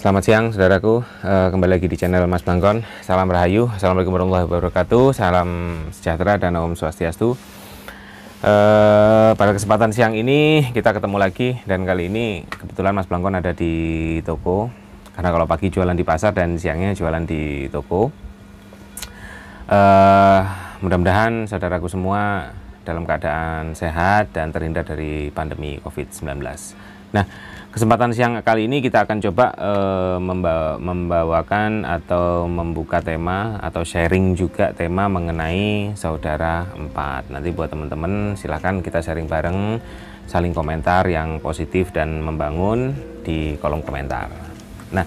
Selamat siang saudaraku, kembali lagi di channel Mas Blangkon. Salam Rahayu, Assalamualaikum warahmatullahi wabarakatuh, salam sejahtera dan Om Swastiastu. Pada kesempatan siang ini kita ketemu lagi, dan kali ini kebetulan Mas Blangkon ada di toko, karena kalau pagi jualan di pasar dan siangnya jualan di toko. Mudah-mudahan saudaraku semua dalam keadaan sehat dan terhindar dari pandemi COVID-19. Nah, kesempatan siang kali ini kita akan coba membawakan atau membuka tema atau sharing juga tema mengenai saudara empat. Nanti buat teman-teman silahkan kita sharing bareng, saling komentar yang positif dan membangun di kolom komentar. Nah,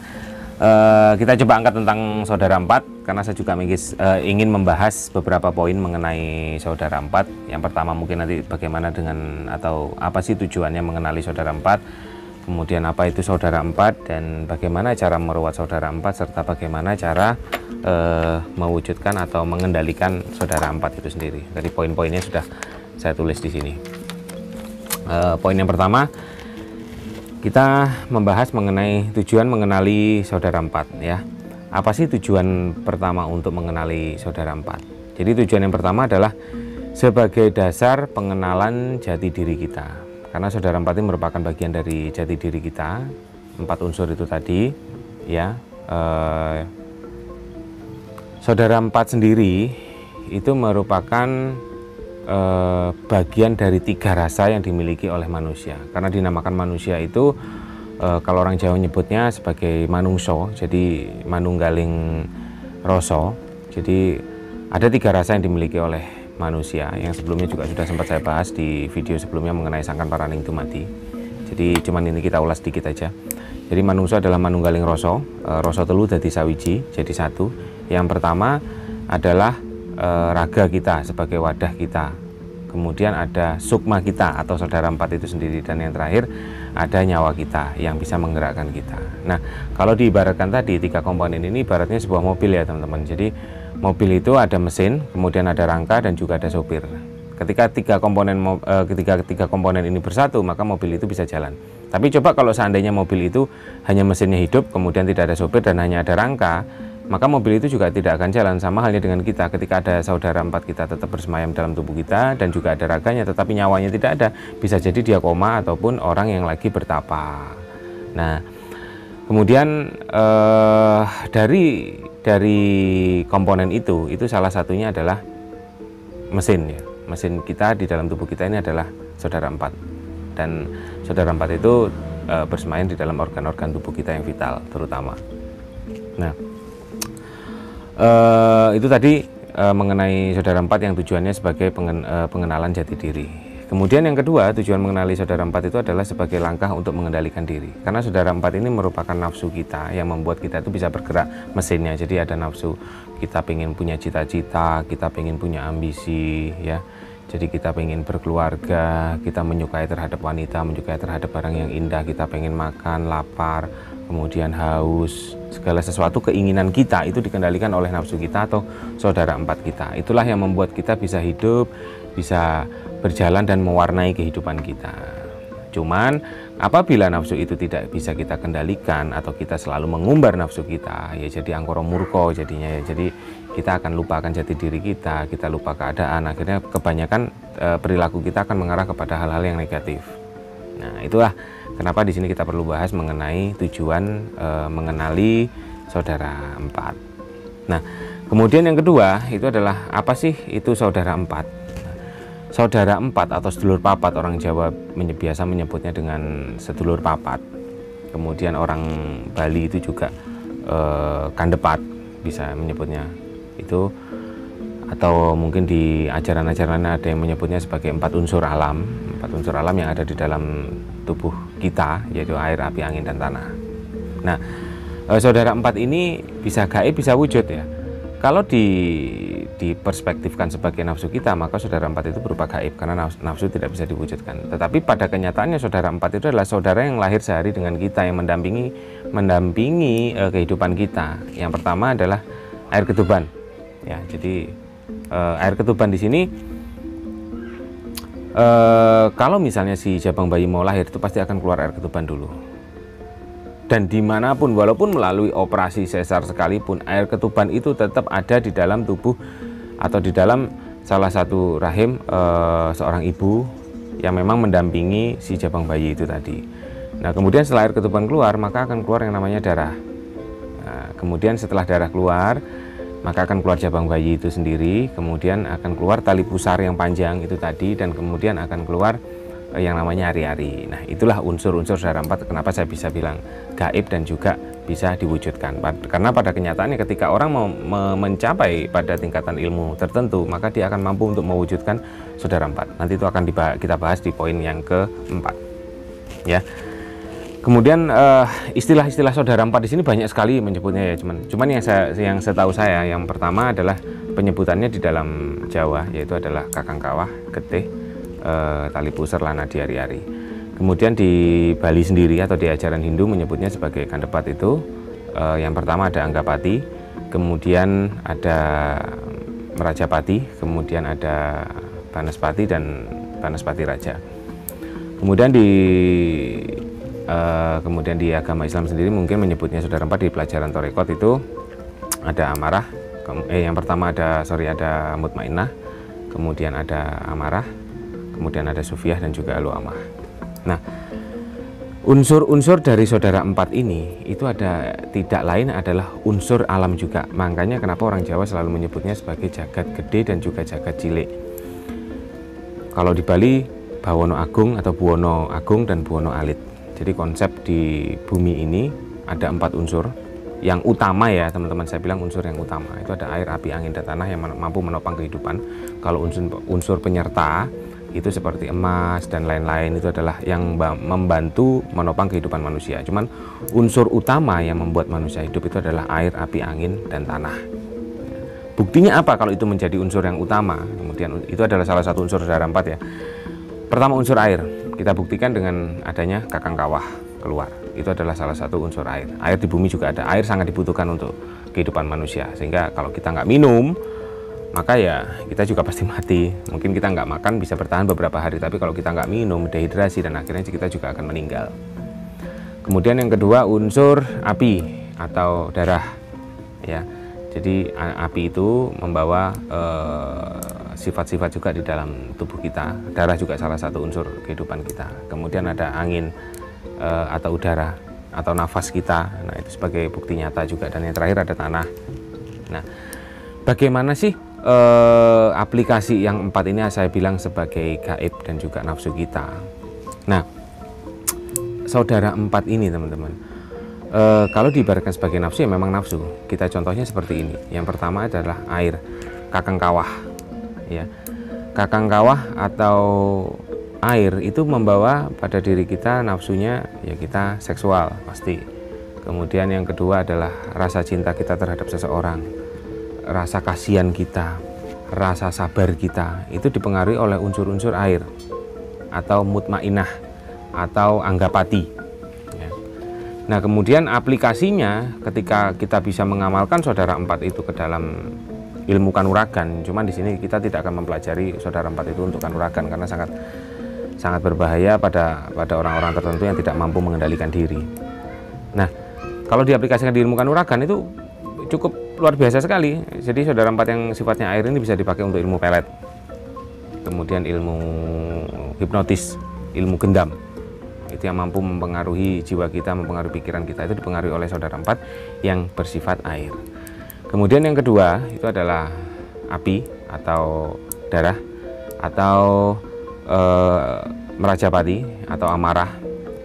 kita coba angkat tentang saudara empat, karena saya juga ingin membahas beberapa poin mengenai saudara empat. Yang pertama mungkin nanti bagaimana dengan atau apa sih tujuannya mengenali saudara empat, kemudian apa itu saudara empat dan bagaimana cara merawat saudara empat, serta bagaimana cara mewujudkan atau mengendalikan saudara empat itu sendiri. Tadi poin-poinnya sudah saya tulis di sini. Poin yang pertama, kita membahas mengenai tujuan mengenali saudara empat, ya. Apa sih tujuan pertama untuk mengenali saudara empat? Jadi tujuan yang pertama adalah sebagai dasar pengenalan jati diri kita, karena saudara empat ini merupakan bagian dari jati diri kita, 4 unsur itu tadi, ya. Saudara empat sendiri itu merupakan bagian dari 3 rasa yang dimiliki oleh manusia, karena dinamakan manusia itu kalau orang Jawa nyebutnya sebagai manungso, jadi manunggaling rasa. Jadi ada 3 rasa yang dimiliki oleh manusia, yang sebelumnya juga sudah sempat saya bahas di video sebelumnya mengenai sangkan paraning dumadi. Jadi cuman ini kita ulas sedikit aja. Jadi manungso adalah manunggaling rasa, rasa telu dadi sawiji, jadi satu. Yang pertama adalah raga kita sebagai wadah kita, kemudian ada sukma kita atau saudara empat itu sendiri, dan yang terakhir ada nyawa kita yang bisa menggerakkan kita. Nah, kalau diibaratkan tadi 3 komponen ini ibaratnya sebuah mobil, ya teman-teman. Jadi mobil itu ada mesin, kemudian ada rangka, dan juga ada sopir. Ketika tiga komponen ini bersatu, maka mobil itu bisa jalan. Tapi coba kalau seandainya mobil itu hanya mesinnya hidup, kemudian tidak ada sopir dan hanya ada rangka, maka mobil itu juga tidak akan jalan. Sama halnya dengan kita, ketika ada saudara empat kita tetap bersemayam dalam tubuh kita dan juga ada raganya tetapi nyawanya tidak ada, bisa jadi dia koma ataupun orang yang lagi bertapa. Nah, kemudian dari komponen itu salah satunya adalah mesin, ya. Mesin kita di dalam tubuh kita ini adalah saudara empat, dan saudara empat itu bersemayam di dalam organ-organ tubuh kita yang vital terutama. Nah, itu tadi mengenai saudara empat yang tujuannya sebagai pengenalan jati diri. Kemudian yang kedua, tujuan mengenali saudara empat itu adalah sebagai langkah untuk mengendalikan diri, karena saudara empat ini merupakan nafsu kita yang membuat kita itu bisa bergerak mesinnya. Jadi ada nafsu, kita pengen punya cita-cita, kita pengen punya ambisi, ya. Jadi kita pengen berkeluarga, kita menyukai terhadap wanita, menyukai terhadap barang yang indah, kita pengen makan, lapar, kemudian haus, segala sesuatu keinginan kita itu dikendalikan oleh nafsu kita atau saudara empat kita. Itulah yang membuat kita bisa hidup, bisa berjalan dan mewarnai kehidupan kita. Cuman apabila nafsu itu tidak bisa kita kendalikan atau kita selalu mengumbar nafsu kita, ya jadi angkara murka jadinya, ya. Jadi kita akan lupakan jati diri kita lupa keadaan, akhirnya kebanyakan perilaku kita akan mengarah kepada hal-hal yang negatif. Nah, itulah kenapa di sini kita perlu bahas mengenai tujuan mengenali saudara empat. Nah, kemudian yang kedua itu adalah apa sih itu saudara empat? Saudara empat atau sedulur papat, orang Jawa biasa menyebutnya dengan sedulur papat. Kemudian orang Bali itu juga kandepat bisa menyebutnya itu, atau mungkin di ajaran-ajaran ada yang menyebutnya sebagai 4 unsur alam yang ada di dalam tubuh kita, yaitu air, api, angin, dan tanah. Nah, saudara empat ini bisa gaib, bisa wujud, ya. Kalau diperspektifkan sebagai nafsu kita, maka saudara empat itu berupa gaib, karena nafsu tidak bisa diwujudkan. Tetapi pada kenyataannya saudara empat itu adalah saudara yang lahir sehari dengan kita, yang mendampingi kehidupan kita. Yang pertama adalah air ketuban, ya. Jadi air ketuban di sini kalau misalnya si jabang bayi mau lahir itu pasti akan keluar air ketuban dulu. Dan dimanapun, walaupun melalui operasi sesar sekalipun, air ketuban itu tetap ada di dalam tubuh atau di dalam salah satu rahim seorang ibu yang memang mendampingi si jabang bayi itu tadi. Nah, kemudian setelah air ketuban keluar, maka akan keluar yang namanya darah. Nah, kemudian setelah darah keluar, maka akan keluar jabang bayi itu sendiri, kemudian akan keluar tali pusar yang panjang itu tadi, dan kemudian akan keluar yang namanya ari-ari. Nah, itulah unsur-unsur saudara empat, kenapa saya bisa bilang gaib dan juga bisa diwujudkan. Karena pada kenyataannya ketika orang mau mencapai pada tingkatan ilmu tertentu, maka dia akan mampu untuk mewujudkan saudara empat. Nanti itu akan kita bahas di poin yang keempat. Ya. Kemudian istilah-istilah saudara empat di sini banyak sekali menyebutnya ya, cuman yang setahu saya yang pertama adalah penyebutannya di dalam Jawa, yaitu adalah kakang kawah, getih, tali pusar, lana di ari-ari. Kemudian di Bali sendiri atau di ajaran Hindu menyebutnya sebagai gandepat itu yang pertama ada Anggapati, kemudian ada Merajapati, kemudian ada Banaspati dan Banaspati Raja. Kemudian di agama Islam sendiri mungkin menyebutnya saudara empat di pelajaran Torekot itu ada amarah, yang pertama ada mutmainah, kemudian ada amarah, kemudian ada sufiah dan juga aluamah. Nah, unsur-unsur dari saudara empat ini itu tidak lain adalah unsur alam juga. Makanya kenapa orang Jawa selalu menyebutnya sebagai jagat gede dan juga jagat cilik. Kalau di Bali Bawono Agung atau Buwono Agung dan Buwono Alit. Jadi konsep di bumi ini ada 4 unsur yang utama ya teman-teman, saya bilang unsur yang utama itu ada air, api, angin, dan tanah yang mampu menopang kehidupan. Kalau unsur penyerta itu seperti emas dan lain-lain itu adalah yang membantu menopang kehidupan manusia. Cuman unsur utama yang membuat manusia hidup itu adalah air, api, angin, dan tanah. Buktinya apa kalau itu menjadi unsur yang utama? Kemudian itu adalah salah satu unsur saudara empat ya. Pertama unsur air, kita buktikan dengan adanya kakang kawah keluar. Itu adalah salah satu unsur air. Air di bumi juga ada. Air sangat dibutuhkan untuk kehidupan manusia. Sehingga kalau kita nggak minum, maka ya kita juga pasti mati. Mungkin kita nggak makan bisa bertahan beberapa hari, tapi kalau kita nggak minum, dehidrasi, dan akhirnya kita juga akan meninggal. Kemudian yang kedua unsur api atau darah. Ya, jadi api itu membawa sifat-sifat juga di dalam tubuh kita. Darah juga salah satu unsur kehidupan kita. Kemudian ada angin atau udara atau nafas kita. Nah, itu sebagai bukti nyata juga. Dan yang terakhir ada tanah. Nah, bagaimana sih aplikasi yang 4 ini saya bilang sebagai gaib dan juga nafsu kita. Nah, saudara 4 ini teman-teman, kalau diibaratkan sebagai nafsu ya memang nafsu. Kita contohnya seperti ini. Yang pertama adalah air, kakang kawah. Ya, kakang kawah atau air itu membawa pada diri kita nafsunya ya kita seksual pasti. Kemudian yang kedua adalah rasa cinta kita terhadap seseorang, rasa kasihan kita, rasa sabar kita itu dipengaruhi oleh unsur-unsur air atau mutmainah atau anggapati. Ya. Nah, kemudian aplikasinya ketika kita bisa mengamalkan saudara empat itu ke dalam ilmu kanuragan, cuman di sini kita tidak akan mempelajari saudara empat itu untuk kanuragan karena sangat berbahaya pada orang-orang tertentu yang tidak mampu mengendalikan diri. Nah, kalau diaplikasikan di ilmu kanuragan itu cukup luar biasa sekali. Jadi saudara empat yang sifatnya air ini bisa dipakai untuk ilmu pelet, kemudian ilmu hipnotis, ilmu gendam. Itu yang mampu mempengaruhi jiwa kita, mempengaruhi pikiran kita, itu dipengaruhi oleh saudara empat yang bersifat air. Kemudian yang kedua itu adalah api atau darah atau merajapati atau amarah.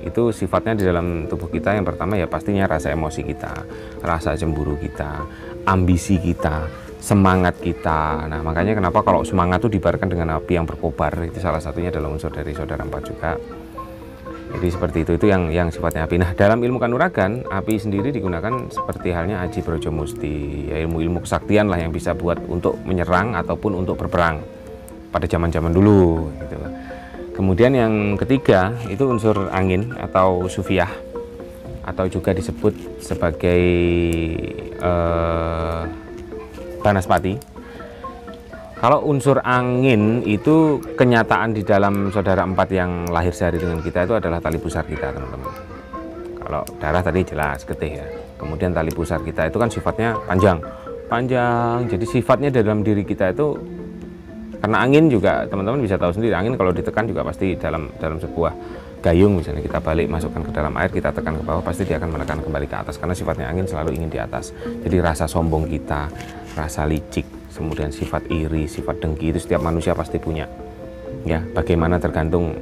Itu sifatnya di dalam tubuh kita yang pertama ya pastinya rasa emosi kita, rasa cemburu kita, ambisi kita, semangat kita. Nah, makanya kenapa kalau semangat itu diibaratkan dengan api yang berkobar, itu salah satunya adalah unsur dari saudara empat juga. Jadi seperti itu yang sifatnya api. Nah, dalam ilmu kanuragan, api sendiri digunakan seperti halnya Aji Brojo Musti, ya ilmu-ilmu kesaktian lah yang bisa buat untuk menyerang ataupun untuk berperang pada zaman-zaman dulu gitu. Kemudian yang ketiga itu unsur angin atau sufiah atau juga disebut sebagai Banaspati. Kalau unsur angin itu kenyataan di dalam saudara empat yang lahir sehari dengan kita itu adalah tali pusar kita, teman-teman. Kalau Kalau darah tadi jelas getih ya. Kemudian tali pusar kita itu kan sifatnya panjang. Jadi sifatnya dalam diri kita itu, karena angin juga teman-teman bisa tahu sendiri, angin kalau ditekan juga pasti dalam sebuah gayung misalnya kita balik masukkan ke dalam air, kita tekan ke bawah, pasti dia akan menekan kembali ke atas karena sifatnya angin selalu ingin di atas. Jadi rasa sombong kita, rasa licik, kemudian sifat iri, sifat dengki itu setiap manusia pasti punya. Ya, bagaimana tergantung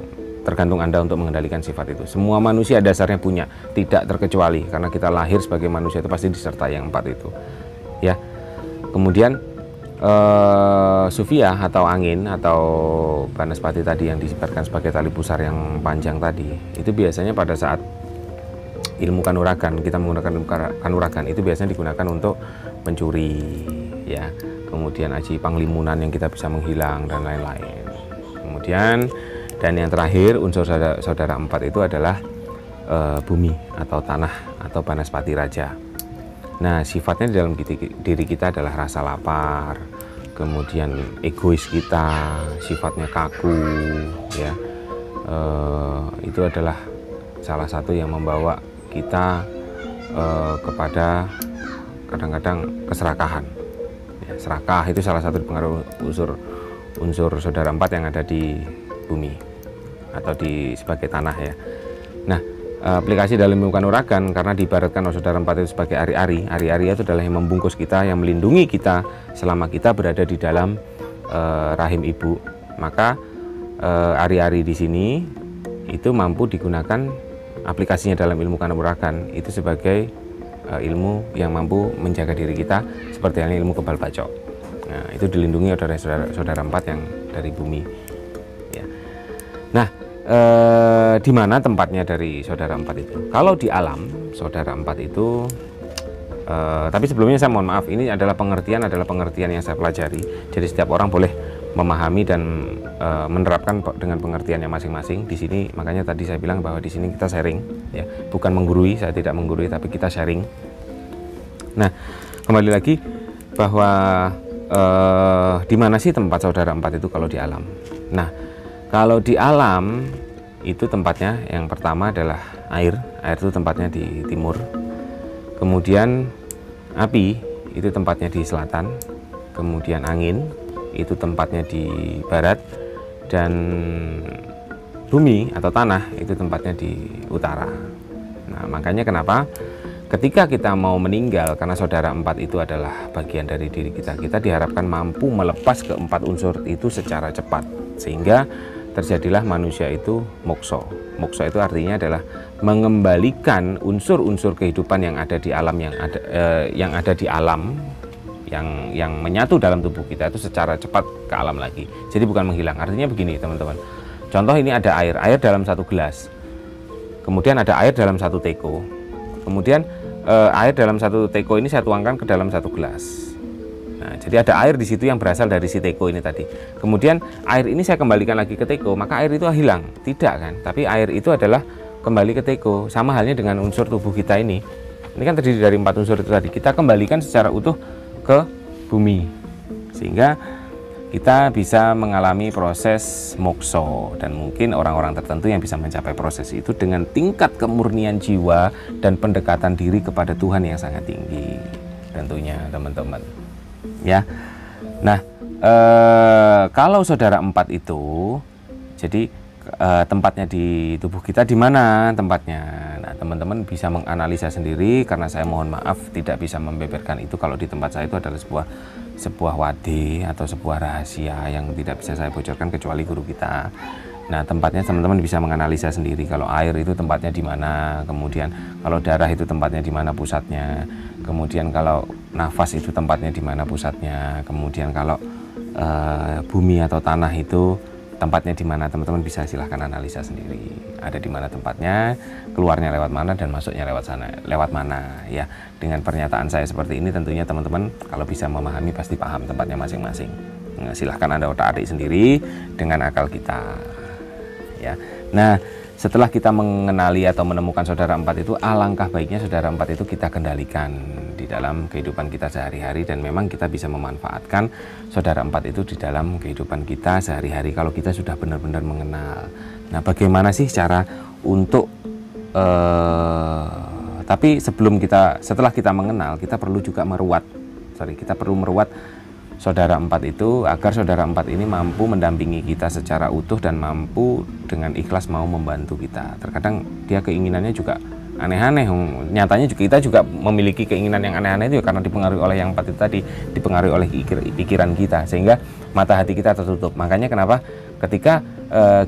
Anda untuk mengendalikan sifat itu. Semua manusia dasarnya punya, tidak terkecuali, karena kita lahir sebagai manusia itu pasti disertai yang 4 itu. Ya. Kemudian Sufia atau angin atau Banaspati tadi yang disifatkan sebagai tali pusar yang panjang tadi, itu biasanya pada saat ilmu kanuragan, kita menggunakan ilmu kanuragan itu biasanya digunakan untuk mencuri, ya. Kemudian aji panglimunan yang kita bisa menghilang dan lain-lain. Kemudian dan yang terakhir unsur saudara 4 itu adalah bumi atau tanah atau Banaspati Raja. Nah, sifatnya di dalam diri kita adalah rasa lapar, kemudian egois kita, sifatnya kaku, ya. Itu adalah salah satu yang membawa kita kepada kadang-kadang keserakahan. Ya, serakah itu salah satu pengaruh unsur saudara 4 yang ada di bumi atau sebagai tanah ya. Nah, aplikasi dalam ilmu kanuragan karena diibaratkan saudara 4 itu sebagai ari-ari. Ari-ari itu adalah yang membungkus kita, yang melindungi kita selama kita berada di dalam rahim ibu. Maka ari-ari di sini itu mampu digunakan aplikasinya dalam ilmu kanuragan itu sebagai ilmu yang mampu menjaga diri kita seperti halnya ilmu kebal bacok. Nah, itu dilindungi oleh saudara 4 yang dari bumi. Ya. Nah, di mana tempatnya dari saudara 4 itu? Kalau di alam, saudara 4 itu tapi sebelumnya saya mohon maaf, ini adalah pengertian yang saya pelajari. Jadi setiap orang boleh memahami dan menerapkan dengan pengertiannya masing-masing. Di sini makanya tadi saya bilang bahwa di sini kita sharing, ya, bukan menggurui. Saya tidak menggurui, tapi kita sharing. Nah, kembali lagi bahwa di mana sih tempat saudara 4 itu kalau di alam? Nah, kalau di alam itu tempatnya yang pertama adalah air. Air itu tempatnya di timur. Kemudian api itu tempatnya di selatan. Kemudian angin itu tempatnya di barat. Dan bumi atau tanah itu tempatnya di utara. Nah, makanya kenapa ketika kita mau meninggal, karena saudara 4 itu adalah bagian dari diri kita, kita diharapkan mampu melepas keempat unsur itu secara cepat sehingga terjadilah manusia itu mokso. Mokso itu artinya adalah mengembalikan unsur-unsur kehidupan yang ada di alam, yang ada di alam, yang menyatu dalam tubuh kita itu secara cepat ke alam lagi. Jadi bukan menghilang. Artinya begini teman-teman. Contoh ini ada air dalam satu gelas. Kemudian ada air dalam satu teko. Kemudian air dalam satu teko ini saya tuangkan ke dalam satu gelas. Nah, jadi ada air di situ yang berasal dari si teko ini tadi. Kemudian air ini saya kembalikan lagi ke teko, maka air itu hilang. Tidak kan? Tapi air itu adalah kembali ke teko. Sama halnya dengan unsur tubuh kita ini. Ini kan terdiri dari 4 unsur itu tadi. Kita kembalikan secara utuh ke bumi. Sehingga kita bisa mengalami proses mokso, dan mungkin orang-orang tertentu yang bisa mencapai proses itu dengan tingkat kemurnian jiwa dan pendekatan diri kepada Tuhan yang sangat tinggi tentunya teman-teman. Ya, nah kalau saudara 4 itu, jadi tempatnya di tubuh kita di mana tempatnya? Nah, teman-teman bisa menganalisa sendiri karena saya mohon maaf tidak bisa membeberkan itu. Kalau di tempat saya itu adalah sebuah wadi atau sebuah rahasia yang tidak bisa saya bocorkan kecuali guru kita. Nah, tempatnya teman-teman bisa menganalisa sendiri. Kalau air itu tempatnya di mana, kemudian kalau darah itu tempatnya di mana pusatnya, kemudian kalau nafas itu tempatnya di mana pusatnya, kemudian kalau bumi atau tanah itu tempatnya di mana, teman-teman bisa silahkan analisa sendiri. Ada di mana tempatnya, keluarnya lewat mana, dan masuknya lewat mana. Ya, dengan pernyataan saya seperti ini tentunya teman-teman kalau bisa memahami pasti paham tempatnya masing-masing. Nah, silahkan Anda otak-atik sendiri dengan akal kita. Ya. Nah, setelah kita mengenali atau menemukan saudara 4 itu, alangkah baiknya saudara 4 itu kita kendalikan di dalam kehidupan kita sehari-hari, dan memang kita bisa memanfaatkan saudara 4 itu di dalam kehidupan kita sehari-hari kalau kita sudah benar-benar mengenal. Nah, bagaimana sih cara untuk tapi setelah kita mengenal, kita perlu juga kita perlu meruat saudara empat itu, agar saudara empat ini mampu mendampingi kita secara utuh dan mampu dengan ikhlas mau membantu kita. Terkadang dia keinginannya juga aneh-aneh, nyatanya juga kita juga memiliki keinginan yang aneh-aneh itu karena dipengaruhi oleh yang empat itu tadi, dipengaruhi oleh pikiran kita, sehingga mata hati kita tertutup. Makanya kenapa ketika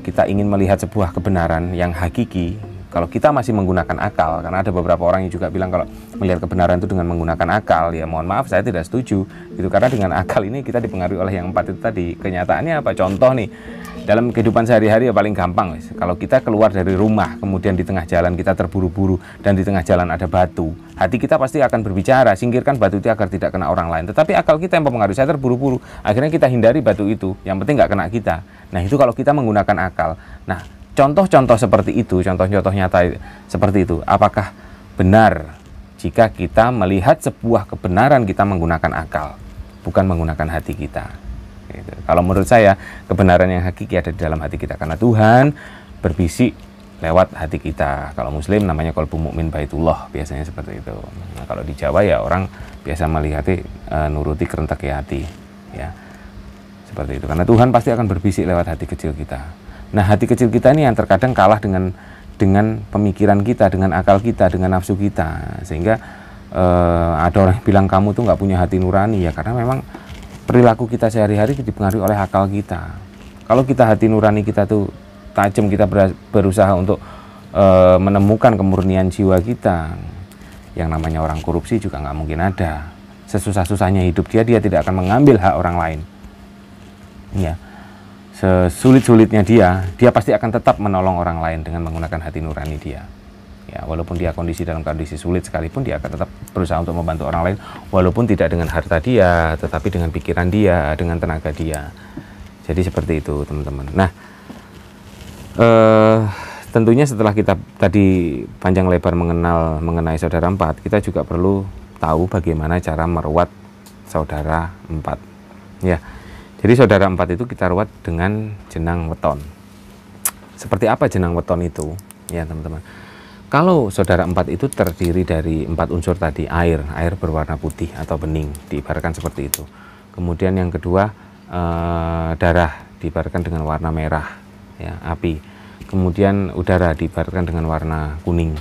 kita ingin melihat sebuah kebenaran yang hakiki, kalau kita masih menggunakan akal, karena ada beberapa orang yang juga bilang kalau melihat kebenaran itu dengan menggunakan akal, ya mohon maaf saya tidak setuju gitu, karena dengan akal ini kita dipengaruhi oleh yang empat itu tadi. Kenyataannya apa? Contoh nih, dalam kehidupan sehari-hari ya paling gampang, kalau kita keluar dari rumah, kemudian di tengah jalan kita terburu-buru dan di tengah jalan ada batu, hati kita pasti akan berbicara, singkirkan batu itu agar tidak kena orang lain. Tetapi akal kita yang mempengaruhi, saya terburu-buru, akhirnya kita hindari batu itu, yang penting nggak kena kita. Nah itu kalau kita menggunakan akal. Nah contoh-contoh seperti itu, contoh-contoh nyata seperti itu, apakah benar jika kita melihat sebuah kebenaran kita menggunakan akal, bukan menggunakan hati kita? Gitu. Kalau menurut saya, kebenaran yang hakiki ada di dalam hati kita, karena Tuhan berbisik lewat hati kita. Kalau Muslim namanya qalbu mukmin baitullah, biasanya seperti itu. Nah, kalau di Jawa ya orang biasa melihatnya nuruti kerentak hati, ya seperti itu. Karena Tuhan pasti akan berbisik lewat hati kecil kita. Nah hati kecil kita ini yang terkadang kalah dengan pemikiran kita, dengan akal kita, dengan nafsu kita, sehingga ada orang yang bilang kamu tuh nggak punya hati nurani, ya karena memang perilaku kita sehari-hari dipengaruhi oleh akal kita. Kalau kita hati nurani kita tuh tajam, kita berusaha untuk menemukan kemurnian jiwa kita, yang namanya orang korupsi juga nggak mungkin ada. Sesusah-susahnya hidup dia tidak akan mengambil hak orang lain, ya. Sesulit-sulitnya dia pasti akan tetap menolong orang lain dengan menggunakan hati nurani dia. Ya, walaupun dia dalam kondisi sulit sekalipun, dia akan tetap berusaha untuk membantu orang lain, walaupun tidak dengan harta dia, tetapi dengan pikiran dia, dengan tenaga dia. Jadi seperti itu, teman-teman. Nah, tentunya setelah kita tadi panjang lebar mengenai saudara empat, kita juga perlu tahu bagaimana cara meruat saudara empat. Ya. Jadi saudara empat itu kita ruat dengan jenang weton. Seperti apa jenang weton itu? Ya teman-teman. Kalau saudara empat itu terdiri dari 4 unsur tadi, air berwarna putih atau bening, diibaratkan seperti itu. Kemudian yang kedua darah, diibaratkan dengan warna merah, ya, api. Kemudian udara, diibaratkan dengan warna kuning.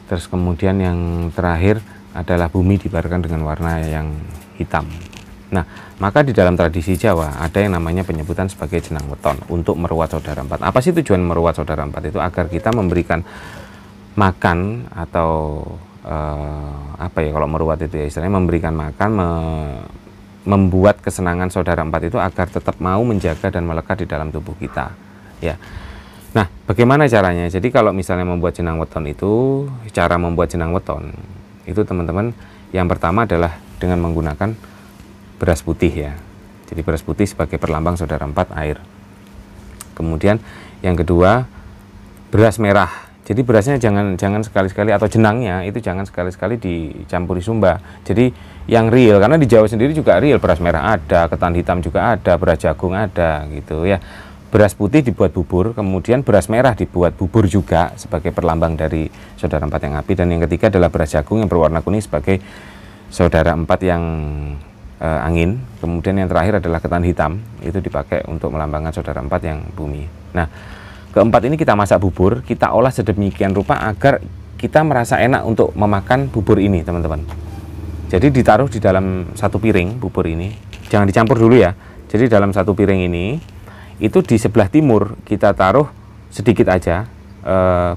Terus kemudian yang terakhir adalah bumi, diibaratkan dengan warna yang hitam. Nah, maka di dalam tradisi Jawa ada yang namanya penyebutan sebagai jenang weton untuk meruat saudara empat. Apa sih tujuan meruat saudara empat itu? Agar kita memberikan makan atau apa ya, kalau meruat itu ya istilahnya memberikan makan, membuat kesenangan saudara empat itu agar tetap mau menjaga dan melekat di dalam tubuh kita, ya. Nah, bagaimana caranya? Jadi kalau misalnya membuat jenang weton itu, cara membuat jenang weton itu teman-teman, yang pertama adalah dengan menggunakan beras putih, ya. Jadi beras putih sebagai perlambang saudara empat, air. Kemudian yang kedua beras merah. Jadi berasnya jangan sekali-sekali, atau jenangnya itu jangan sekali-sekali dicampuri sumba. Jadi yang real, karena di Jawa sendiri juga real, beras merah ada, ketan hitam juga ada, beras jagung ada gitu ya. Beras putih dibuat bubur, kemudian beras merah dibuat bubur juga sebagai perlambang dari saudara empat yang api. Dan yang ketiga adalah beras jagung yang berwarna kuning sebagai saudara empat yang angin. Kemudian yang terakhir adalah ketan hitam, itu dipakai untuk melambangkan saudara empat yang bumi. Nah, keempat ini kita masak bubur, kita olah sedemikian rupa agar kita merasa enak untuk memakan bubur ini, teman-teman. Jadi ditaruh di dalam satu piring bubur ini, jangan dicampur dulu ya. Jadi dalam satu piring ini, itu di sebelah timur kita taruh sedikit aja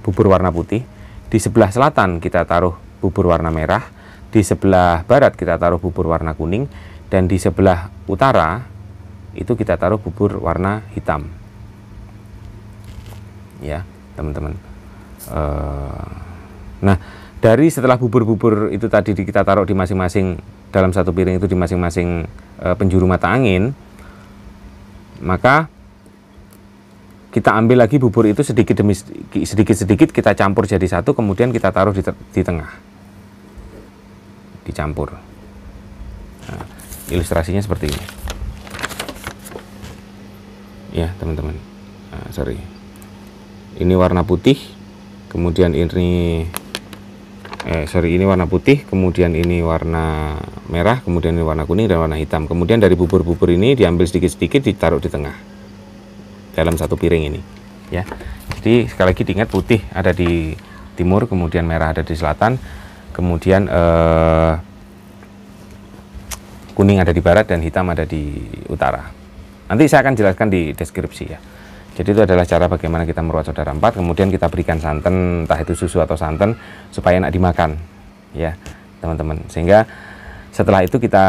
bubur warna putih, di sebelah selatan kita taruh bubur warna merah, di sebelah barat kita taruh bubur warna kuning, dan di sebelah utara itu kita taruh bubur warna hitam, ya teman-teman. Nah, dari setelah bubur-bubur itu tadi kita taruh di masing-masing dalam satu piring itu, di masing-masing penjuru mata angin, maka kita ambil lagi bubur itu sedikit demi sedikit kita campur jadi satu, kemudian kita taruh di tengah, dicampur. Nah, ilustrasinya seperti ini, ya teman-teman. Nah, sorry, ini warna putih, kemudian ini ini warna putih, kemudian ini warna merah, kemudian ini warna kuning dan warna hitam. Kemudian dari bubur-bubur ini diambil sedikit-sedikit, ditaruh di tengah dalam satu piring ini, ya. Jadi sekali lagi diingat, putih ada di timur, kemudian merah ada di selatan, kemudian kuning ada di barat dan hitam ada di utara. Nanti saya akan jelaskan di deskripsi ya. Jadi itu adalah cara bagaimana kita meruat saudara empat. Kemudian kita berikan santan, entah itu susu atau santan, supaya enak dimakan, ya teman-teman. Sehingga setelah itu kita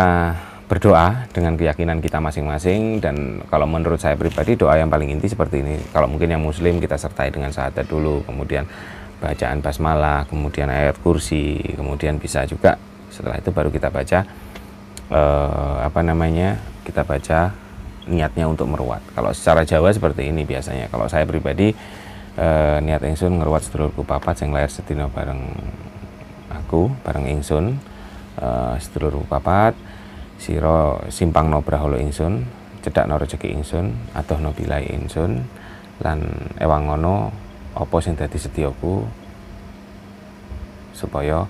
berdoa dengan keyakinan kita masing-masing. Dan kalau menurut saya pribadi, doa yang paling inti seperti ini. Kalau mungkin yang muslim, kita sertai dengan syahadat dulu, kemudian bacaan basmalah, kemudian ayat kursi, kemudian bisa juga setelah itu baru kita baca kita baca niatnya untuk meruat. Kalau secara Jawa seperti ini biasanya. Kalau saya pribadi niat ingsun ngeruat sedulurku papat sing lahir sedina bareng aku, bareng ingsun, sedulurku papat sira simpangno brahala ingsun, cedhakno rejeki ingsun, adohno bilai ingsun, lan ewangono apa sing dadi setyaku supaya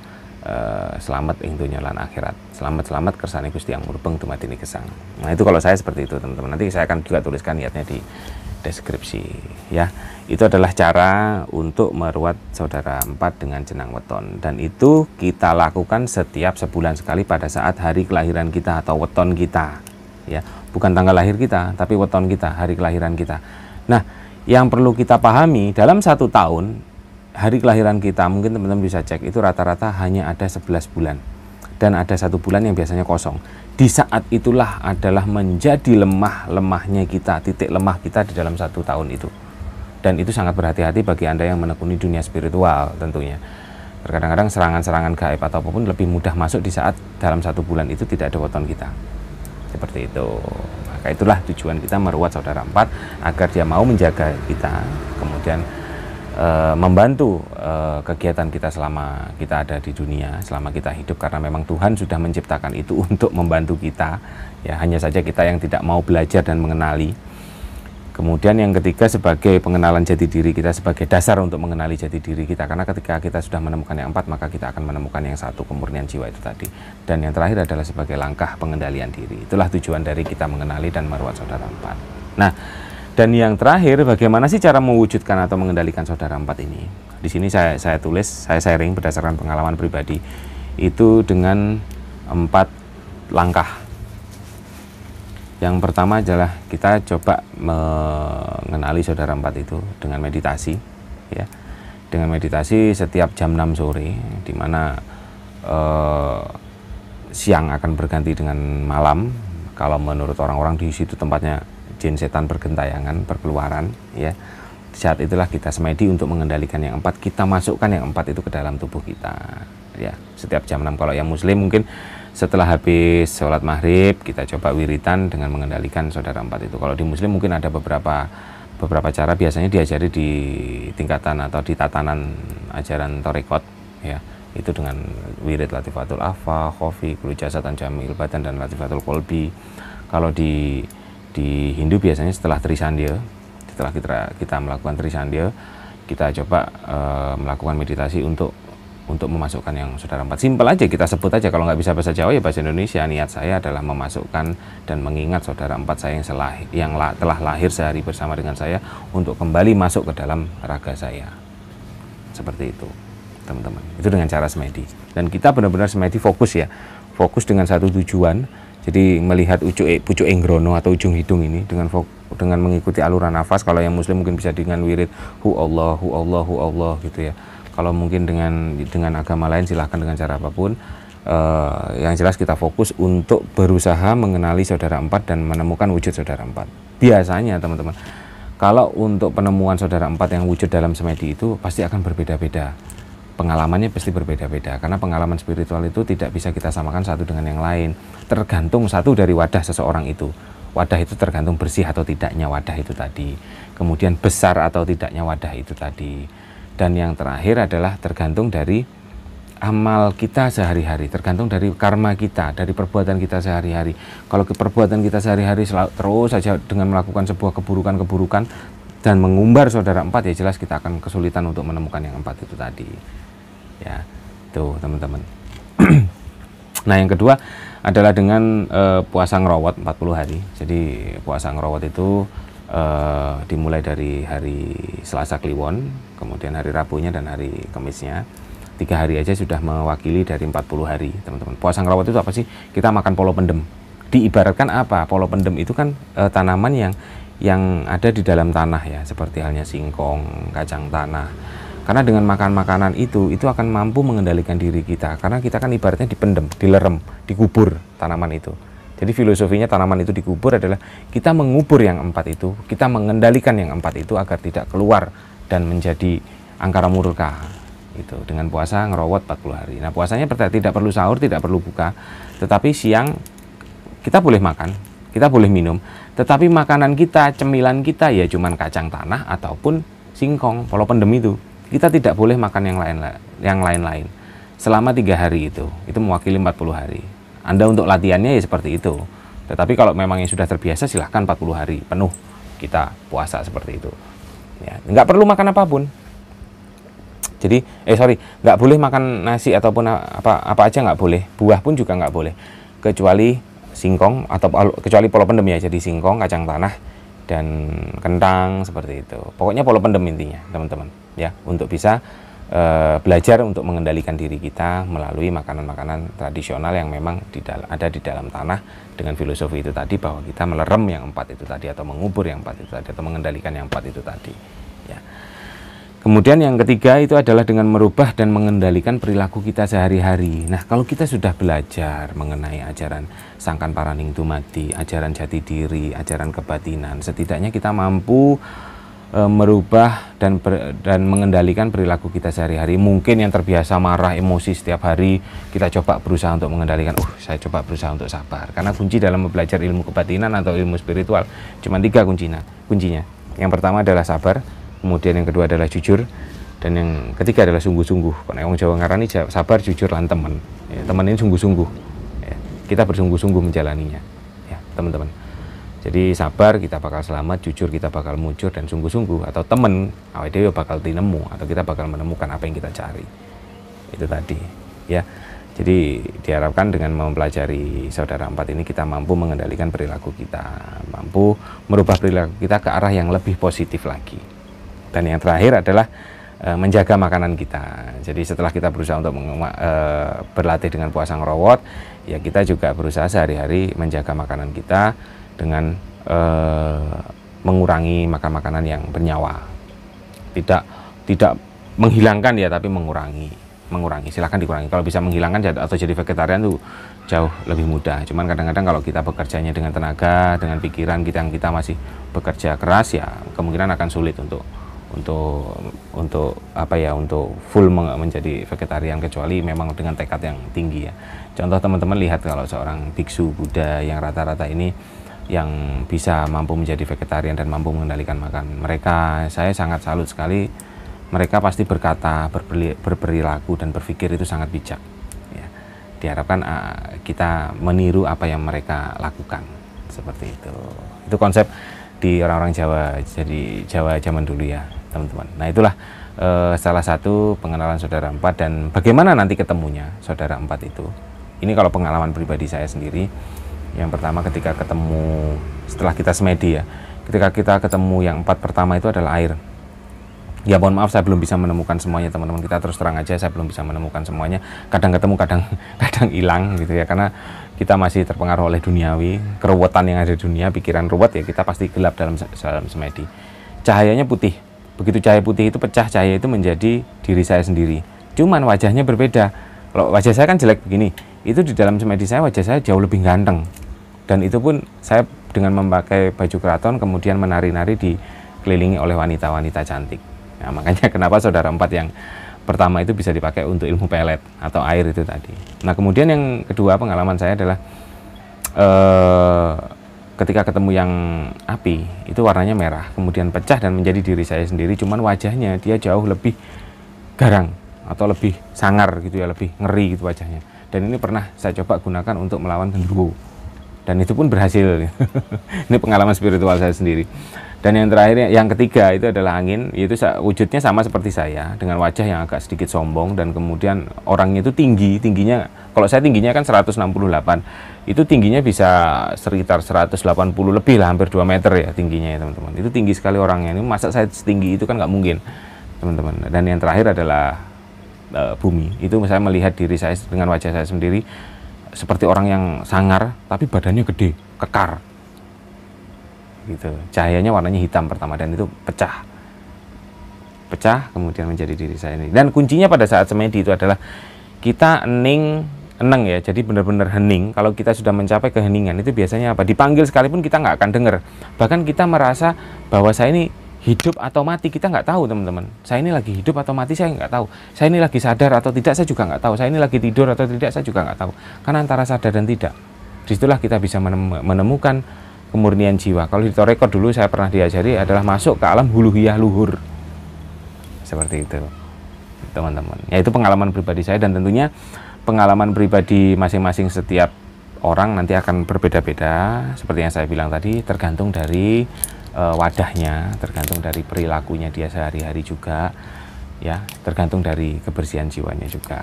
selamat ing dunya lan akhirat. Selamat kersane Gusti yang murbeng dumatine gesang. Nah, itu kalau saya seperti itu, teman-teman. Nanti saya akan juga tuliskan niatnya di deskripsi ya. Itu adalah cara untuk meruat saudara empat dengan jenang weton, dan itu kita lakukan setiap sebulan sekali pada saat hari kelahiran kita atau weton kita ya. Bukan tanggal lahir kita, tapi weton kita, hari kelahiran kita. Nah, yang perlu kita pahami, dalam 1 tahun hari kelahiran kita, mungkin teman-teman bisa cek, itu rata-rata hanya ada 11 bulan. Dan ada 1 bulan yang biasanya kosong. Di saat itulah adalah menjadi lemahnya kita, titik lemah kita di dalam 1 tahun itu. Dan itu sangat berhati-hati bagi Anda yang menekuni dunia spiritual tentunya. Kadang-kadang serangan-serangan gaib atau apapun lebih mudah masuk di saat dalam 1 bulan itu tidak ada weton kita. Seperti itu. Maka itulah tujuan kita meruat saudara empat, agar dia mau menjaga kita, kemudian membantu kegiatan kita selama kita ada di dunia, selama kita hidup, karena memang Tuhan sudah menciptakan itu untuk membantu kita ya. Hanya saja kita yang tidak mau belajar dan mengenali. Kemudian yang ketiga, sebagai pengenalan jati diri kita, sebagai dasar untuk mengenali jati diri kita, karena ketika kita sudah menemukan yang 4, maka kita akan menemukan yang 1, kemurnian jiwa itu tadi. Dan yang terakhir adalah sebagai langkah pengendalian diri. Itulah tujuan dari kita mengenali dan meruat saudara empat. Nah, dan yang terakhir, bagaimana sih cara mewujudkan atau mengendalikan saudara empat ini? Di sini saya tulis, saya sharing berdasarkan pengalaman pribadi, itu dengan 4 langkah. Yang pertama adalah kita coba mengenali saudara empat itu dengan meditasi, ya. Dengan meditasi setiap jam 6 sore, di mana siang akan berganti dengan malam. Kalau menurut orang-orang di situ tempatnya jin setan bergentayangan, berkeluaran ya. Di saat itulah kita semedi untuk mengendalikan yang 4, kita masukkan yang 4 itu ke dalam tubuh kita ya, setiap jam 6. Kalau yang muslim mungkin setelah habis sholat maghrib kita coba wiritan dengan mengendalikan saudara empat itu. Kalau di muslim mungkin ada beberapa cara, biasanya diajari di tingkatan atau di tatanan ajaran Thorikot ya. Itu dengan wirid Latifatul Afa, Khofi, Kulu Jasatan Jamil Badan, dan Latifatul Kolbi. Kalau di Hindu biasanya setelah Trisandya, setelah kita melakukan Trisandya, kita coba melakukan meditasi untuk memasukkan yang saudara empat. Simpel aja, kita sebut aja. Kalau nggak bisa bahasa Jawa ya bahasa Indonesia. Niat saya adalah memasukkan dan mengingat saudara empat saya yang telah lahir sehari bersama dengan saya, untuk kembali masuk ke dalam raga saya. Seperti itu teman-teman. Itu dengan cara semedi. Dan kita benar-benar semedi fokus ya, fokus dengan satu tujuan. Jadi melihat pucuk enggrono atau ujung hidung ini dengan mengikuti aluran nafas. Kalau yang muslim mungkin bisa dengan wirid hu Allah gitu ya. Kalau mungkin dengan agama lain silahkan dengan cara apapun. Yang jelas kita fokus untuk berusaha mengenali saudara empat dan menemukan wujud saudara empat. Biasanya teman-teman, kalau untuk penemuan saudara empat yang wujud dalam semedi itu pasti akan berbeda-beda. Pengalamannya pasti berbeda-beda, karena pengalaman spiritual itu tidak bisa kita samakan satu dengan yang lain. Tergantung satu dari wadah seseorang itu. Wadah itu tergantung bersih atau tidaknya wadah itu tadi. Kemudian besar atau tidaknya wadah itu tadi. Dan yang terakhir adalah tergantung dari amal kita sehari-hari, tergantung dari karma kita, dari perbuatan kita sehari-hari. Kalau perbuatan kita sehari-hari terus saja dengan melakukan sebuah keburukan-keburukan, dan mengumbar saudara empat, ya jelas kita akan kesulitan untuk menemukan yang empat itu tadi. Ya, tuh teman-teman. Nah, yang kedua adalah dengan puasa ngerowot 40 hari. Jadi puasa ngerowot itu dimulai dari hari Selasa Kliwon, kemudian hari Rabunya dan hari Kamisnya. 3 hari aja sudah mewakili dari 40 hari, teman-teman. Puasa ngerowot itu apa sih? Kita makan polo pendem. Diibaratkan apa? Polo pendem itu kan tanaman yang ada di dalam tanah ya, seperti halnya singkong, kacang tanah. Karena dengan makan makanan itu akan mampu mengendalikan diri kita. Karena kita kan ibaratnya dipendem, dilerem, dikubur tanaman itu. Jadi filosofinya tanaman itu dikubur adalah kita mengubur yang empat itu, kita mengendalikan yang empat itu agar tidak keluar dan menjadi angkara murka. Itu dengan puasa ngerowot 40 hari. Nah, puasanya tidak perlu sahur, tidak perlu buka, tetapi siang kita boleh makan, kita boleh minum, tetapi makanan kita, cemilan kita ya cuman kacang tanah ataupun singkong, polo pendem itu. Kita tidak boleh makan yang lain-lain selama 3 hari itu mewakili 40 hari. Anda untuk latihannya ya seperti itu. Tetapi kalau memang yang sudah terbiasa, silahkan 40 hari penuh kita puasa seperti itu. Ya, nggak perlu makan apapun. Jadi, nggak boleh makan nasi ataupun apa aja nggak boleh. Buah pun juga nggak boleh, kecuali singkong atau kecuali polo pendem ya. Jadi singkong, kacang tanah, dan kentang seperti itu. Pokoknya polo pendem intinya, teman-teman. Ya, untuk bisa belajar untuk mengendalikan diri kita melalui makanan-makanan tradisional yang memang ada di dalam tanah, dengan filosofi itu tadi bahwa kita melerem yang empat itu tadi, atau mengubur yang empat itu tadi, atau mengendalikan yang empat itu tadi. Ya. Kemudian yang ketiga itu adalah dengan merubah dan mengendalikan perilaku kita sehari-hari. Nah, kalau kita sudah belajar mengenai ajaran Sangkan Paraning Dumadi, ajaran jati diri, ajaran kebatinan, setidaknya kita mampu merubah dan mengendalikan perilaku kita sehari-hari. Mungkin yang terbiasa marah, emosi setiap hari, kita coba berusaha untuk mengendalikan. Saya coba berusaha untuk sabar. Karena kunci dalam belajar ilmu kebatinan atau ilmu spiritual cuma 3 kuncinya. Yang pertama adalah sabar, kemudian yang kedua adalah jujur, dan yang ketiga adalah sungguh-sungguh. Karena orang Jawa ngarani sabar, jujur, lan temen. Ya, temen ini sungguh-sungguh. Ya, kita bersungguh-sungguh menjalaninya, ya teman-teman. Jadi sabar kita bakal selamat, jujur kita bakal mujur, dan sungguh-sungguh atau temen awake dhewe bakal tinemu, atau kita bakal menemukan apa yang kita cari. Itu tadi ya. Jadi diharapkan dengan mempelajari saudara empat ini kita mampu mengendalikan perilaku kita, mampu merubah perilaku kita ke arah yang lebih positif lagi. Dan yang terakhir adalah menjaga makanan kita. Jadi setelah kita berusaha untuk berlatih dengan puasa ngerowot, ya kita juga berusaha sehari-hari menjaga makanan kita dengan mengurangi makan makanan yang bernyawa. Tidak menghilangkan ya, tapi mengurangi. Silahkan dikurangi. Kalau bisa menghilangkan atau jadi vegetarian itu jauh lebih mudah. Cuman kadang-kadang kalau kita bekerjanya dengan tenaga, dengan pikiran kita masih bekerja keras, ya kemungkinan akan sulit untuk full menjadi vegetarian, kecuali memang dengan tekad yang tinggi ya. Contoh teman-teman lihat kalau seorang biksu Buddha yang rata-rata ini yang bisa mampu menjadi vegetarian dan mampu mengendalikan makan mereka, saya sangat salut sekali. Mereka pasti berkata, berperilaku dan berpikir itu sangat bijak ya. Diharapkan kita meniru apa yang mereka lakukan, seperti itu konsep di orang-orang Jawa, jadi Jawa zaman dulu ya teman-teman. Nah, itulah salah satu pengenalan saudara empat, dan bagaimana nanti ketemunya saudara empat itu. Ini kalau pengalaman pribadi saya sendiri. Yang pertama ketika ketemu, setelah kita semedi ya, ketika kita ketemu yang empat pertama itu adalah air. Ya mohon maaf saya belum bisa menemukan semuanya teman-teman, kita terus terang aja saya belum bisa menemukan semuanya. Kadang ketemu, kadang hilang gitu ya, karena kita masih terpengaruh oleh duniawi, keruwetan yang ada di dunia, pikiran ruwet ya, kita pasti gelap dalam semedi. Cahayanya putih, begitu cahaya putih itu pecah, cahaya itu menjadi diri saya sendiri. Cuman wajahnya berbeda. Kalau wajah saya kan jelek begini, itu di dalam semedi saya wajah saya jauh lebih ganteng. Dan itu pun saya dengan memakai baju keraton, kemudian menari-nari dikelilingi oleh wanita-wanita cantik. Nah, makanya kenapa saudara empat yang pertama itu bisa dipakai untuk ilmu pelet atau air itu tadi. Nah, kemudian yang kedua pengalaman saya adalah ketika ketemu yang api, itu warnanya merah, kemudian pecah dan menjadi diri saya sendiri, cuman wajahnya dia jauh lebih garang atau lebih sangar gitu ya, lebih ngeri gitu wajahnya. Dan ini pernah saya coba gunakan untuk melawan genderuwo, dan itu pun berhasil. Ini pengalaman spiritual saya sendiri. Dan yang terakhir, yang ketiga itu adalah angin, yaitu wujudnya sama seperti saya, dengan wajah yang agak sedikit sombong, dan kemudian orangnya itu tingginya, kalau saya tingginya kan 168, itu tingginya bisa sekitar 180 lebih lah, hampir 2 meter ya tingginya ya teman-teman. Itu tinggi sekali orangnya, ini masa saya setinggi itu kan nggak mungkin teman-teman. Dan yang terakhir adalah bumi, itu saya melihat diri saya dengan wajah saya sendiri seperti orang yang sangar, tapi badannya gede, kekar. Gitu. Cahayanya warnanya hitam pertama, dan itu pecah kemudian menjadi diri saya ini. Dan kuncinya pada saat semedi itu adalah kita eneng ya, jadi benar-benar hening. Kalau kita sudah mencapai keheningan itu biasanya apa, dipanggil sekalipun kita nggak akan dengar, bahkan kita merasa bahwa saya ini hidup atau mati, kita nggak tahu teman-teman. Saya ini lagi hidup atau mati saya nggak tahu, saya ini lagi sadar atau tidak saya juga nggak tahu, saya ini lagi tidur atau tidak saya juga nggak tahu, karena antara sadar dan tidak. Disitulah kita bisa menemukan kemurnian jiwa. Kalau di Torekot dulu saya pernah diajari adalah masuk ke alam huluhiyah luhur, seperti itu teman-teman. Ya, itu pengalaman pribadi saya, dan tentunya pengalaman pribadi masing-masing setiap orang nanti akan berbeda-beda. Seperti yang saya bilang tadi, tergantung dari wadahnya, tergantung dari perilakunya dia sehari-hari juga, ya, tergantung dari kebersihan jiwanya juga,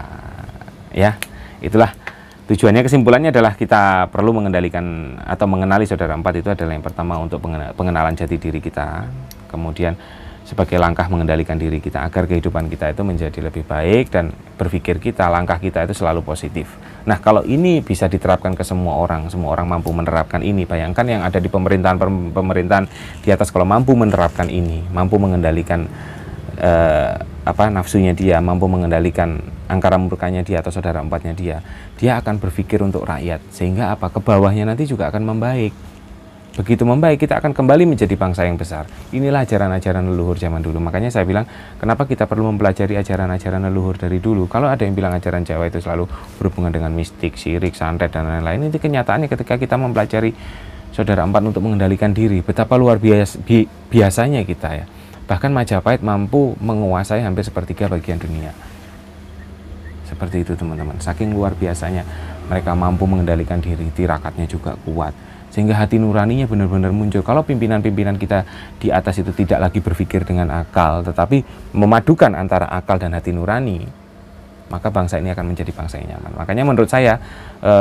ya. Itulah tujuannya. Kesimpulannya adalah kita perlu mengendalikan atau mengenali saudara empat. Itu adalah yang pertama untuk pengenalan jati diri kita, kemudian sebagai langkah mengendalikan diri kita agar kehidupan kita itu menjadi lebih baik, dan berpikir kita, langkah kita itu selalu positif. Nah, kalau ini bisa diterapkan ke semua orang mampu menerapkan ini. Bayangkan yang ada di pemerintahan di atas, kalau mampu menerapkan ini, mampu mengendalikan nafsunya dia, mampu mengendalikan angkara murkanya dia atau saudara empatnya dia akan berpikir untuk rakyat, sehingga apa, ke bawahnya nanti juga akan membaik. Begitu membaik, kita akan kembali menjadi bangsa yang besar. Inilah ajaran-ajaran leluhur zaman dulu. Makanya saya bilang, kenapa kita perlu mempelajari ajaran-ajaran leluhur dari dulu. Kalau ada yang bilang ajaran Jawa itu selalu berhubungan dengan mistik, syirik, santet, dan lain-lain, itu kenyataannya ketika kita mempelajari saudara empat untuk mengendalikan diri, betapa luar biasanya kita ya. Bahkan Majapahit mampu menguasai hampir sepertiga bagian dunia. Seperti itu teman-teman, saking luar biasanya mereka mampu mengendalikan diri, tirakatnya juga kuat, sehingga hati nuraninya benar-benar muncul. Kalau pimpinan-pimpinan kita di atas itu tidak lagi berpikir dengan akal, tetapi memadukan antara akal dan hati nurani, maka bangsa ini akan menjadi bangsa yang nyaman. Makanya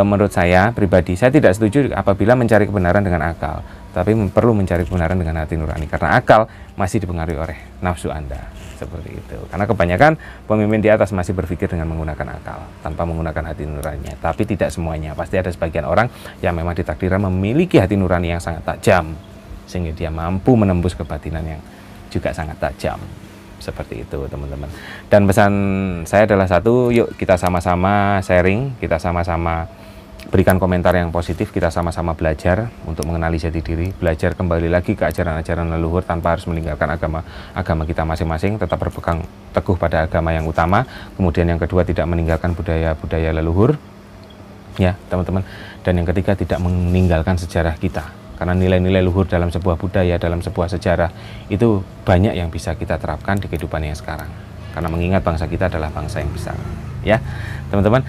menurut saya pribadi, saya tidak setuju apabila mencari kebenaran dengan akal, tapi perlu mencari kebenaran dengan hati nurani, karena akal masih dipengaruhi oleh nafsu Anda. Seperti itu. Karena kebanyakan pemimpin di atas masih berpikir dengan menggunakan akal, tanpa menggunakan hati nuraninya. Tapi tidak semuanya. Pasti ada sebagian orang yang memang ditakdirkan memiliki hati nurani yang sangat tajam, sehingga dia mampu menembus kebatinan yang juga sangat tajam. Seperti itu teman-teman. Dan pesan saya adalah satu, yuk kita sama-sama sharing, kita sama-sama berikan komentar yang positif, kita sama-sama belajar untuk mengenali jati diri, belajar kembali lagi ke ajaran-ajaran leluhur tanpa harus meninggalkan agama kita masing-masing, tetap berpegang teguh pada agama yang utama. Kemudian yang kedua, tidak meninggalkan budaya-budaya leluhur, ya teman-teman. Dan yang ketiga, tidak meninggalkan sejarah kita, karena nilai-nilai luhur dalam sebuah budaya, dalam sebuah sejarah itu banyak yang bisa kita terapkan di kehidupan yang sekarang, karena mengingat bangsa kita adalah bangsa yang besar, ya teman-teman.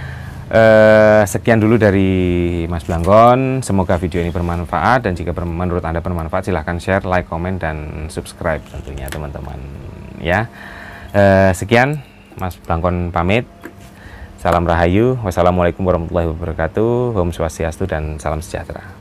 Sekian dulu dari Mas Blangkon. Semoga video ini bermanfaat, dan jika menurut Anda bermanfaat, silahkan share, like, komen, dan subscribe tentunya teman-teman, ya. Sekian, Mas Blangkon pamit. Salam Rahayu. Wassalamualaikum warahmatullahi wabarakatuh. Om Swastiastu dan salam sejahtera.